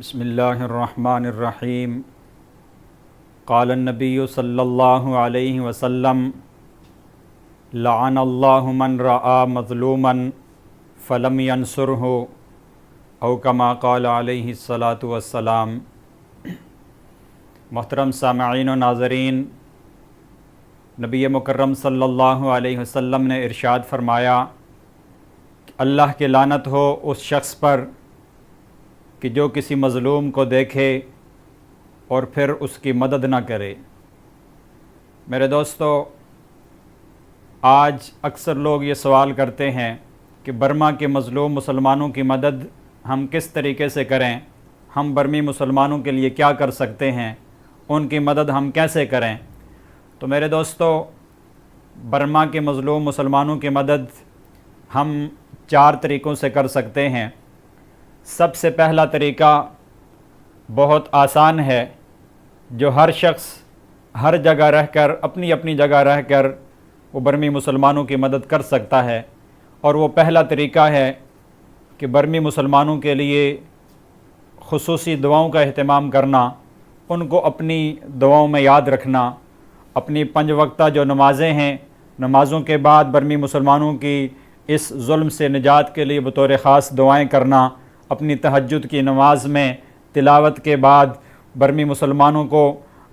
بسم اللہ الرحمن الرحیم۔ قال النبی صلی اللہ علیہ وسلم لعن اللہ من رأى مظلوما فلم ینصرہ او کما قال علیہ الصلاۃ والسلام۔ محترم سامعین و ناظرین، نبی مکرم صلی اللہ علیہ وسلم نے ارشاد فرمایا کہ اللہ کی لعنت ہو اس شخص پر کہ جو کسی مظلوم کو دیکھے اور پھر اس کی مدد نہ کرے۔ میرے دوستو، آج اکثر لوگ یہ سوال کرتے ہیں کہ برما کے مظلوم مسلمانوں کی مدد ہم کس طریقے سے کریں، ہم برمی مسلمانوں کے لیے کیا کر سکتے ہیں، ان کی مدد ہم کیسے کریں۔ تو میرے دوستو، برما کے مظلوم مسلمانوں کی مدد ہم 4 طریقوں سے کر سکتے ہیں۔ سب سے پہلا طریقہ بہت آسان ہے، جو ہر شخص ہر جگہ رہ کر اپنی اپنی جگہ رہ کر وہ برمی مسلمانوں کی مدد کر سکتا ہے، اور وہ پہلا طریقہ ہے کہ برمی مسلمانوں کے لیے خصوصی دعاؤں کا اہتمام کرنا، ان کو اپنی دعاؤں میں یاد رکھنا، اپنی 5 وقتہ جو نمازیں ہیں، نمازوں کے بعد برمی مسلمانوں کی اس ظلم سے نجات کے لیے بطور خاص دعائیں کرنا، اپنی تہجد کی نماز میں تلاوت کے بعد برمی مسلمانوں کو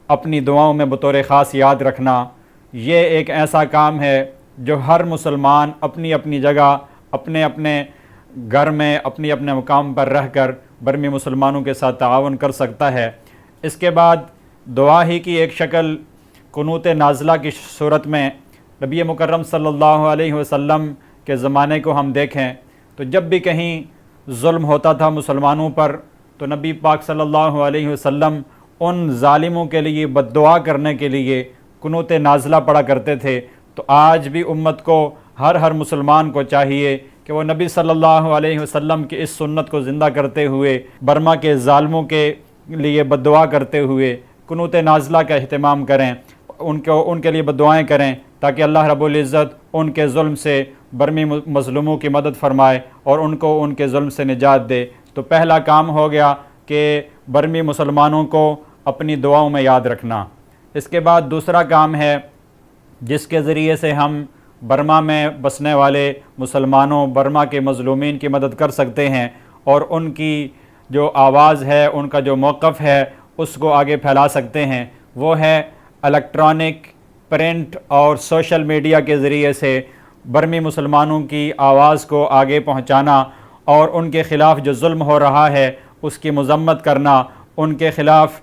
اپنی دعاؤں میں بطور خاص یاد رکھنا، یہ ایک ایسا کام ہے جو ہر مسلمان اپنی اپنی جگہ، اپنے اپنے گھر میں، اپنے اپنے مقام پر رہ کر برمی مسلمانوں کے ساتھ تعاون کر سکتا ہے۔ اس کے بعد دعا ہی کی ایک شکل قنوت نازلہ کی صورت میں نبی مکرم صلی اللہ علیہ وسلم کے زمانے کو ہم دیکھیں تو جب بھی کہیں ظلم ہوتا تھا مسلمانوں پر تو نبی پاک صلی اللہ علیہ وسلم ان ظالموں کے لیے بد دعا کرنے کے لیے قنوت نازلہ پڑھا کرتے تھے۔ تو آج بھی امت کو، ہر مسلمان کو چاہیے کہ وہ نبی صلی اللہ علیہ وسلم کی اس سنت کو زندہ کرتے ہوئے، برما کے ظالموں کے لیے بد دعا کرتے ہوئے قنوت نازلہ کا اہتمام کریں، ان کے لیے بد دعائیں کریں، تاکہ اللہ رب العزت ان کے ظلم سے برمی مظلوموں کی مدد فرمائے اور ان کو ان کے ظلم سے نجات دے۔ تو پہلا کام ہو گیا کہ برمی مسلمانوں کو اپنی دعاؤں میں یاد رکھنا۔ اس کے بعد دوسرا کام ہے جس کے ذریعے سے ہم برما میں بسنے والے مسلمانوں، برما کے مظلومین کی مدد کر سکتے ہیں اور ان کی جو آواز ہے، ان کا جو موقف ہے، اس کو آگے پھیلا سکتے ہیں، وہ ہے الیکٹرانک، پرنٹ اور سوشل میڈیا کے ذریعے سے برمی مسلمانوں کی آواز کو آگے پہنچانا اور ان کے خلاف جو ظلم ہو رہا ہے اس کی مذمت کرنا، ان کے خلاف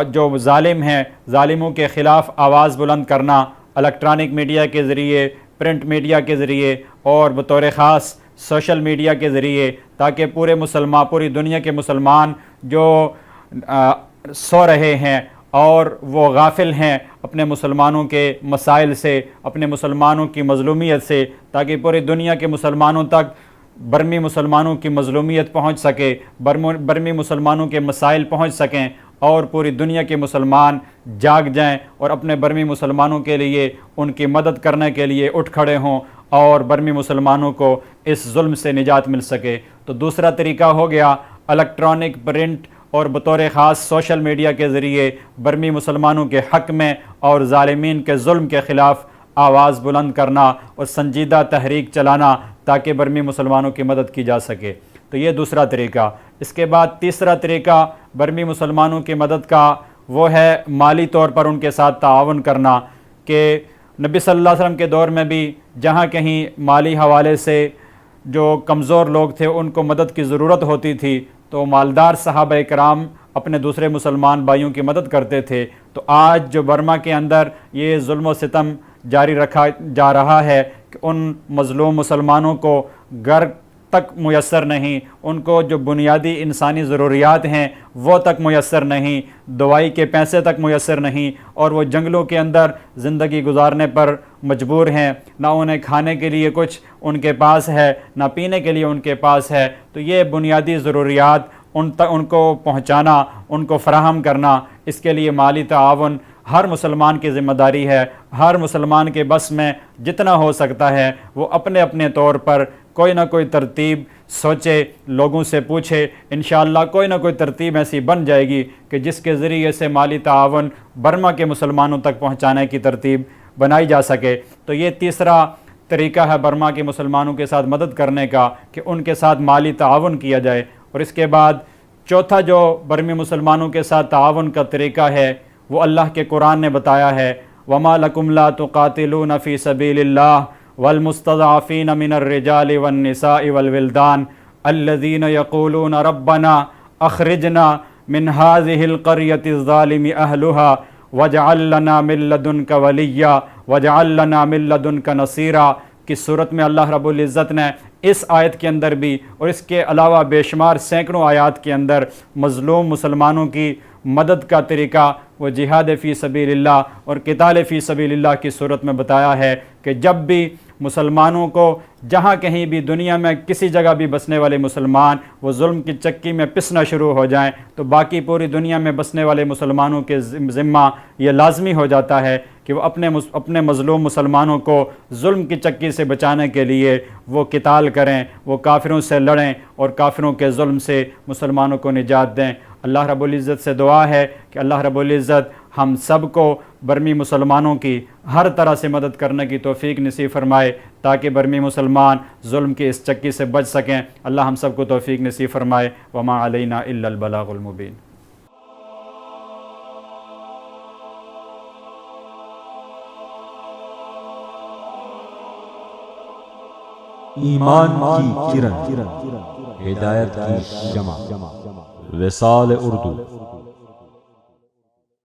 جو ظالم ہیں، ظالموں کے خلاف آواز بلند کرنا، الیکٹرانک میڈیا کے ذریعے، پرنٹ میڈیا کے ذریعے اور بطور خاص سوشل میڈیا کے ذریعے، تاکہ پوری دنیا کے مسلمان جو سو رہے ہیں اور وہ غافل ہیں اپنے مسلمانوں کے مسائل سے، اپنے مسلمانوں کی مظلومیت سے، تاکہ پوری دنیا کے مسلمانوں تک برمی مسلمانوں کی مظلومیت پہنچ سکے، برمی مسلمانوں کے مسائل پہنچ سکیں اور پوری دنیا کے مسلمان جاگ جائیں اور اپنے برمی مسلمانوں کے لیے، ان کی مدد کرنے کے لیے اٹھ کھڑے ہوں اور برمی مسلمانوں کو اس ظلم سے نجات مل سکے۔ تو دوسرا طریقہ ہو گیا الیکٹرانک، پرنٹ اور بطور خاص سوشل میڈیا کے ذریعے برمی مسلمانوں کے حق میں اور ظالمین کے ظلم کے خلاف آواز بلند کرنا اور سنجیدہ تحریک چلانا، تاکہ برمی مسلمانوں کی مدد کی جا سکے۔ تو یہ دوسرا طریقہ۔ اس کے بعد تیسرا طریقہ برمی مسلمانوں کی مدد کا وہ ہے مالی طور پر ان کے ساتھ تعاون کرنا، کہ نبی صلی اللہ علیہ وسلم کے دور میں بھی جہاں کہیں مالی حوالے سے جو کمزور لوگ تھے ان کو مدد کی ضرورت ہوتی تھی تو مالدار صحابہ کرام اپنے دوسرے مسلمان بھائیوں کی مدد کرتے تھے۔ تو آج جو برما کے اندر یہ ظلم و ستم جاری رکھا جا رہا ہے کہ ان مظلوم مسلمانوں کو گھر تک میسر نہیں، ان کو جو بنیادی انسانی ضروریات ہیں وہ تک میسر نہیں، دوائی کے پیسے تک میسر نہیں، اور وہ جنگلوں کے اندر زندگی گزارنے پر مجبور ہیں، نہ انہیں کھانے کے لیے کچھ ان کے پاس ہے، نہ پینے کے لیے ان کے پاس ہے۔ تو یہ بنیادی ضروریات ان کو پہنچانا، ان کو فراہم کرنا، اس کے لیے مالی تعاون ہر مسلمان کی ذمہ داری ہے۔ ہر مسلمان کے بس میں جتنا ہو سکتا ہے وہ اپنے اپنے طور پر کوئی نہ کوئی ترتیب سوچے، لوگوں سے پوچھے، انشاءاللہ کوئی نہ کوئی ترتیب ایسی بن جائے گی کہ جس کے ذریعے سے مالی تعاون برما کے مسلمانوں تک پہنچانے کی ترتیب بنائی جا سکے۔ تو یہ تیسرا طریقہ ہے برما کے مسلمانوں کے ساتھ مدد کرنے کا، کہ ان کے ساتھ مالی تعاون کیا جائے۔ اور اس کے بعد چوتھا جو برمی مسلمانوں کے ساتھ تعاون کا طریقہ ہے وہ اللہ کے قرآن نے بتایا ہے، وَمَا لَكُمْ لَا تُقَاتِلُونَ فِي سَبِيلِ اللَّهِ وَالْمُسْتَضْعَفِينَ مِنَ الرِّجَالِ وَالنِّسَاءِ وَالْوِلْدَانِ الَّذِينَ يَقُولُونَ رَبَّنَا أَخْرِجْنَا مِنْ هَذِهِ الْقَرْيَةِ الظَّالِمِ أَهْلُهَا وَاجْعَل لَّنَا مِن لَّدُنكَ وَلِيًّا وَاجْعَل لَّنَا مِن لَّدُنكَ نَصِيرًا کی صورت میں اللہ رب العزت نے اس آیت کے اندر بھی اور اس کے علاوہ بے شمار سینکڑوں آیات کے اندر مظلوم مسلمانوں کی مدد کا طریقہ وہ جہاد فی سبیل اللہ اور قتال فی سبیل اللہ کی صورت میں بتایا ہے کہ جب بھی مسلمانوں کو جہاں کہیں بھی دنیا میں کسی جگہ بھی بسنے والے مسلمان وہ ظلم کی چکی میں پسنا شروع ہو جائیں تو باقی پوری دنیا میں بسنے والے مسلمانوں کے ذمہ یہ لازمی ہو جاتا ہے کہ وہ اپنے مظلوم مسلمانوں کو ظلم کی چکی سے بچانے کے لیے وہ قتال کریں، وہ کافروں سے لڑیں اور کافروں کے ظلم سے مسلمانوں کو نجات دیں۔ اللہ رب العزت سے دعا ہے کہ اللہ رب العزت ہم سب کو برمی مسلمانوں کی ہر طرح سے مدد کرنے کی توفیق نصیب فرمائے تاکہ برمی مسلمان ظلم کی اس چکی سے بچ سکیں۔ اللہ ہم سب کو توفیق نصیب فرمائے۔ وما علینا الا البلاغ المبین۔ ایمان کی کرن، ہدایت کی شمع، وصال اردو۔